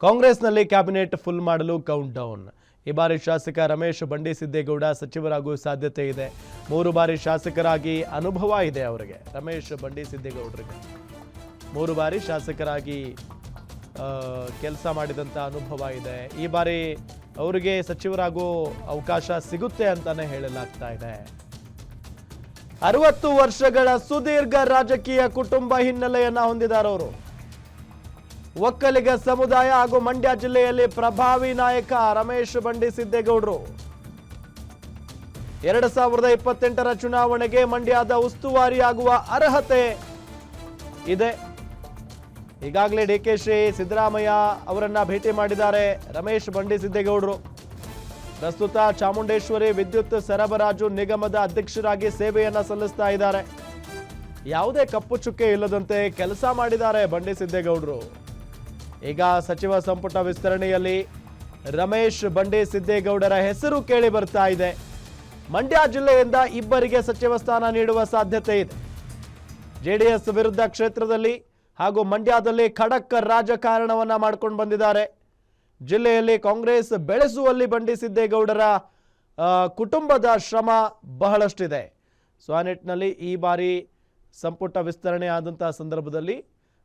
ಕಾಂಗ್ರೆಸ್ನಲ್ಲಿ cabinet full ಮಾಡಲು count down. ಈ ಬಾರಿ ಶಾಸಕ ರಮೇಶ್ ಬಂಡಿಸಿದ್ದೇಗೌಡ ಸಚಿವರಾಗುವ ಸಾಧ್ಯತೆ ಇದೆ. 3 ಬಾರಿ ಶಾಸಕರಾಗಿ ಅನುಭವ ಇದೆ ಅವರಿಗೆ. ರಮೇಶ್ ಬಂಡಿಸಿದ್ದೇಗೌಡರಿಗೆ 3 ಬಾರಿ ಶಾಸಕರಾಗಿ ಕೆಲಸ ಮಾಡಿದಂತ ಅನುಭವ ಇದೆ. ಈ ಬಾರಿ ಅವರಿಗೆ ಸಚಿವರಾಗೋ ಅವಕಾಶ ಸಿಗುತ್ತೆ ಅಂತಾನೆ ಹೇಳಲಾಗ್ತಾ ಇದೆ. 60 ವರ್ಷಗಳ ಸುದೀರ್ಘ ರಾಜಕೀಯ ಕುಟುಂಬ ಹಿನ್ನೆಲೆಯನ್ನ ಹೊಂದಿದ್ದಾರೆ ಅವರು. ಒಕ್ಕಲಿಗ ಸಮುದಾಯ ಹಾಗೂ ಮಂಡ್ಯ ಜಿಲ್ಲೆಯಲ್ಲಿ ಪ್ರಭಾವಿ ನಾಯಕ ರಮೇಶ್ ಬಂಡಿಸಿದ್ದೇಗೌಡರು 2028ರ ಚುನಾವಣೆಗೆ ಮಂಡ್ಯದ ಉಸ್ತುವಾರಿಯಾಗುವ ಅರ್ಹತೆ ಇದೆ. ಈಗಾಗಲೇ ಡಿಕೆಶಿ ಸಿದ್ದರಾಮಯ್ಯ ಅವರನ್ನ ಭೇಟಿ ಮಾಡಿದ್ದಾರೆ ರಮೇಶ್ ಬಂಡಿಸಿದ್ದೇಗೌಡರು. ಪ್ರಸ್ತುತ ಚಾಮುಂಡೇಶ್ವರಿ ವಿದ್ಯುತ್ ಸರಬರಾಜು ನಿಗಮದ ಅಧ್ಯಕ್ಷರಾಗಿ ಸೇವೆಯನ್ನ ಸಲ್ಲಿಸ್ತಾ ಇದ್ದಾರೆ. ಯಾವುದೇ ಕಪ್ಪು ಚುಕ್ಕೆ ಇಲ್ಲದಂತೆ ಕೆಲಸ ಮಾಡಿದ್ದಾರೆ ಬಂಡಿಸಿದ್ದೇಗೌಡರು. ಈಗ ಸಚಿವ ಸಂಪುಟ ವಿಸ್ತರಣೆಯಲ್ಲಿ ರಮೇಶ್ ಬಂಡಿಸಿದ್ದೇಗೌಡರ ಹೆಸರು ಕೇಳಿ ಬರ್ತಾ ಇದೆ. ಮಂಡ್ಯ ಜಿಲ್ಲೆಯಿಂದ 2 ಸಚಿವ ಸ್ಥಾನ ನೀಡುವ ಸಾಧ್ಯತೆ ಇದೆ. ಜೆಡಿಎಸ್ ವಿರುದ್ಧ ಕ್ಷೇತ್ರದಲ್ಲಿ ಹಾಗೂ ಮಂಡ್ಯದಲ್ಲಿ ಖಡಕ್ ರಾಜಕಾರಣವನ್ನ ಮಾಡ್ಕೊಂಡು ಬಂದಿದ್ದಾರೆ. ಜಿಲ್ಲೆಯಲ್ಲಿ ಕಾಂಗ್ರೆಸ್ ಬೆಳೆಸುವಲ್ಲಿ ಬಂಡಿಸಿದ್ದೇಗೌಡರ ಕುಟುಂಬದ ಶ್ರಮ ಬಹಳಷ್ಟಿದೆ. ಸೊ ಆ ನಿಟ್ಟಿನಲ್ಲಿ ಈ ಬಾರಿ ಸಂಪುಟ ವಿಸ್ತರಣೆ ಆದಂತಹ ಸಂದರ್ಭದಲ್ಲಿ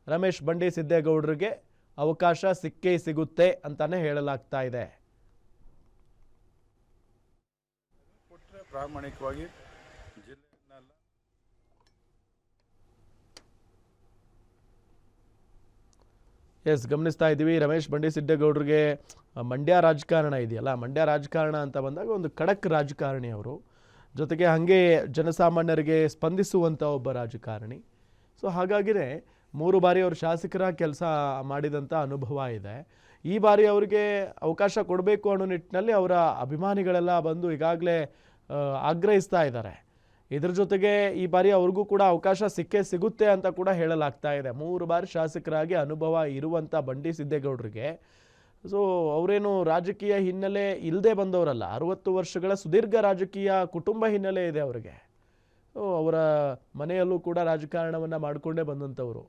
ರಮೇಶ್ ಬಂಡಿಸಿದ್ದೇಗೌಡರಿಗೆ ಅವಕಾಶ ಸಿಕ್ಕೇ ಸಿಗುತ್ತೆ ಅಂತಾನೆ ಹೇಳಲಾಗ್ತಾ ಇದೆ. ಪ್ರಾಮಾಣಿಕವಾಗಿ ಗಮನಿಸ್ತಾ ಇದ್ದೀವಿ. ರಮೇಶ್ ಬಂಡಿಸಿದ್ದೇಗೌಡರಿಗೆ ಮಂಡ್ಯ ರಾಜಕಾರಣ ಇದೆಯಲ್ಲ, ಮಂಡ್ಯ ರಾಜಕಾರಣ ಅಂತ ಬಂದಾಗ ಒಂದು ಖಡಕ್ ರಾಜಕಾರಣಿ ಅವರು. ಜೊತೆಗೆ ಹಾಗೆ ಜನಸಾಮಾನ್ಯರಿಗೆ ಸ್ಪಂದಿಸುವಂಥ ಒಬ್ಬ ರಾಜಕಾರಣಿ. ಸೊ ಹಾಗಾಗಿನೇ 3 ಬಾರಿ ಅವರು ಶಾಸಕರ ಕೆಲಸ ಮಾಡಿದಂಥ ಅನುಭವ ಇದೆ. ಈ ಬಾರಿ ಅವರಿಗೆ ಅವಕಾಶ ಕೊಡಬೇಕು ಅನ್ನೋ ನಿಟ್ಟಿನಲ್ಲಿ ಅವರ ಅಭಿಮಾನಿಗಳೆಲ್ಲ ಬಂದು ಈಗಾಗಲೇ ಆಗ್ರಹಿಸ್ತಾ ಇದ್ದಾರೆ. ಇದ್ರ ಜೊತೆಗೆ ಈ ಬಾರಿ ಅವ್ರಿಗೂ ಕೂಡ ಅವಕಾಶ ಸಿಕ್ಕೇ ಸಿಗುತ್ತೆ ಅಂತ ಕೂಡ ಹೇಳಲಾಗ್ತಾ ಇದೆ. 3 ಬಾರಿ ಶಾಸಕರಾಗಿ ಅನುಭವ ಇರುವಂಥ ಬಂಡಿಸಿದ್ದೇಗೌಡರಿಗೆ ಸೊ ಅವರೇನು ರಾಜಕೀಯ ಹಿನ್ನೆಲೆ ಇಲ್ಲದೆ ಬಂದವರಲ್ಲ. 60 ವರ್ಷಗಳ ಸುದೀರ್ಘ ರಾಜಕೀಯ ಕುಟುಂಬ ಹಿನ್ನೆಲೆ ಇದೆ ಅವರಿಗೆ. ಅವರ ಮನೆಯಲ್ಲೂ ಕೂಡ ರಾಜಕಾರಣವನ್ನು ಮಾಡಿಕೊಂಡೇ ಬಂದಂಥವರು.